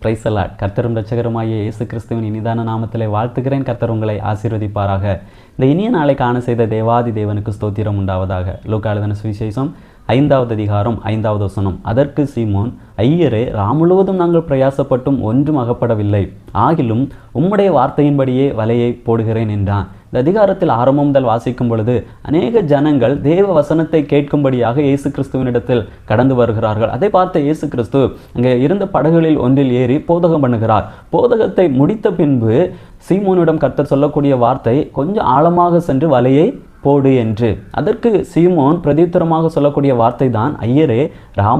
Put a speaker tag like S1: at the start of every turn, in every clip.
S1: Praise the Lord. கர்த்தரும் இரட்சகருமாகிய இயேசு கிறிஸ்துவின் இனிதான நாமத்திலே வாழ்த்துகிறேன். கர்த்தர் உங்களை ஆசீர்வதிப்பாராக. இந்த இனிய நாளை காண செய்த தேவாதி தேவனுக்கு ஸ்தோத்திரம் உண்டாவதாக. லூக்கா எழுதின சுவிசேஷம் 5வது அதிகாரம் 5வது வசனம். அதற்கு சீமோன், ஐயரே, முழுவதும் நாங்கள் பிரயாசப்பட்டும் ஒன்றும் அகப்படவில்லை, ஆகிலும் உம்முடைய வார்த்தையின்படியே வலையை போடுகிறேன் என்றான். இந்த அதிகாரத்தில் ஆரம்பம் முதல் வாசிக்கும் பொழுது அநேக ஜனங்கள் தேவ வசனத்தை கேட்கும்படியாக இயேசு கிறிஸ்துவினிடத்தில் கடந்து வருகிறார்கள். அதை பார்த்த இயேசு கிறிஸ்து அங்கே இருந்த படகுகளில் ஒன்றில் ஏறி போதகம் பண்ணுகிறார். போதகத்தை முடித்த பின்பு சீமோனிடம் கர்த்தர் சொல்லக்கூடிய வார்த்தை, கொஞ்சம் ஆழமாக சென்று வலையை போடு என்று. அதற்கு சீமோன் பிரதியுத்தரமாக சொல்லக்கூடிய வார்த்தை தான், ஐயரே,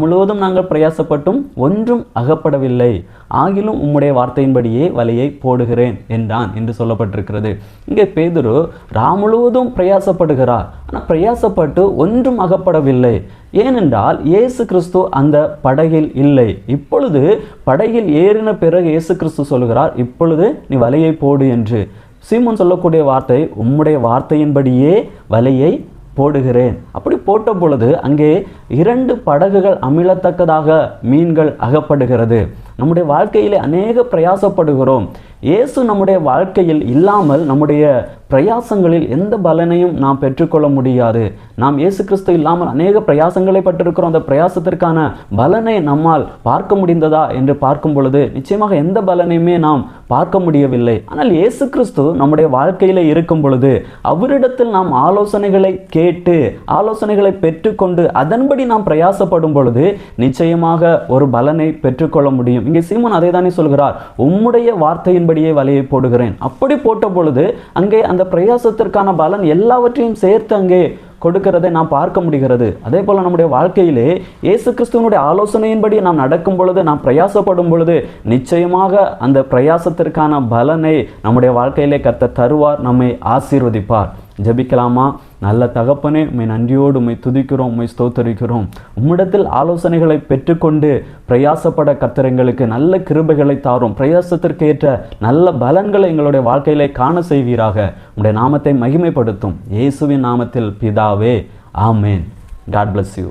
S1: முழுவதும் நாங்கள் பிரயாசப்பட்டும் ஒன்றும் அகப்படவில்லை, ஆகிலும் உம்முடைய வார்த்தையின்படியே வலையை போடுகிறேன் என்றான் என்று சொல்லப்பட்டிருக்கிறது. இங்கே பேதுரு முழுவதும் பிரயாசப்படுகிறார், ஆனால் பிரயாசப்பட்டு ஒன்றும் அகப்படவில்லை. ஏனென்றால் இயேசு கிறிஸ்து அந்த படகில் இல்லை. இப்பொழுது படகில் ஏறின பிறகு இயேசு கிறிஸ்து சொல்கிறார், இப்பொழுது நீ வலையை போடு என்று. சீமோன் சொல்லக்கூடிய வார்த்தை, உம்முடைய வார்த்தையின்படியே வலையை போடுகிறேன். அப்படி போட்ட பொழுது அங்கே 2 படகுகள் அமிழத்தக்கதாக மீன்கள் அகப்படுகிறது. நம்முடைய வாழ்க்கையிலே அநேக பிரயாசப்படுகிறோம். இயேசு நம்முடைய வாழ்க்கையில் இல்லாமல் நம்முடைய பிரயாசங்களில் எந்த பலனையும் நாம் பெற்றுக்கொள்ள முடியாது. நாம் இயேசு கிறிஸ்து இல்லாமல் அநேக பிரயாசங்களை பட்டிருக்கிறோம். அந்த பிரயாசத்திற்கான பலனை நம்மால் பார்க்க முடிந்ததா என்று பார்க்கும் பொழுது நிச்சயமாக எந்த பலனையுமே நாம் பார்க்க முடியவில்லை. ஆனால் இயேசு கிறிஸ்து நம்முடைய வாழ்க்கையில் இருக்கும் பொழுது அவரிடத்தில் நாம் ஆலோசனைகளை கேட்டு ஆலோசனைகளை பெற்றுக்கொண்டு அதன்படி நாம் பிரயாசப்படும் பொழுது நிச்சயமாக ஒரு பலனை பெற்றுக்கொள்ள முடியும். இங்கே சீமோன் அதை தானே சொல்கிறார், உம்முடைய வார்த்தையின்படியே வலையை போடுகிறேன். அப்படி போட்ட பொழுது அங்கே அந்த பிரயாசத்திற்கான பலன் எல்லாவற்றையும் சேர்த்து அங்கே கொடுக்கிறதை நாம் பார்க்க முடிகிறது. அதே போல நம்முடைய வாழ்க்கையிலே இயேசு கிறிஸ்துவனுடைய ஆலோசனையின்படி நாம் நடக்கும் பொழுது, நாம் பிரயாசப்படும் பொழுது நிச்சயமாக அந்த பிரயாசத்திற்கான பலனை நம்முடைய வாழ்க்கையிலே கர்த்தர் தருவார், நம்மை ஆசீர்வதிப்பார். ஜெபிக்கலாமா? நல்ல தகப்பனே, உம்மை நன்றியோடு உம்மை துதிக்கிறோம், உம்மை ஸ்தோத்தரிக்கிறோம். உம்மிடத்தில் ஆலோசனைகளை பெற்றுக்கொண்டு பிரயாசப்பட கர்த்தர் எங்களுக்கு நல்ல கிருபைகளை தாரும். பிரயாசத்திற்கு ஏற்ற நல்ல பலன்களை எங்களுடைய வாழ்க்கையிலே காண செய்வீராக. உம்முடைய நாமத்தை மகிமைப்படுத்தும். இயேசுவின் நாமத்தில் பிதாவே, ஆமேன். God bless you.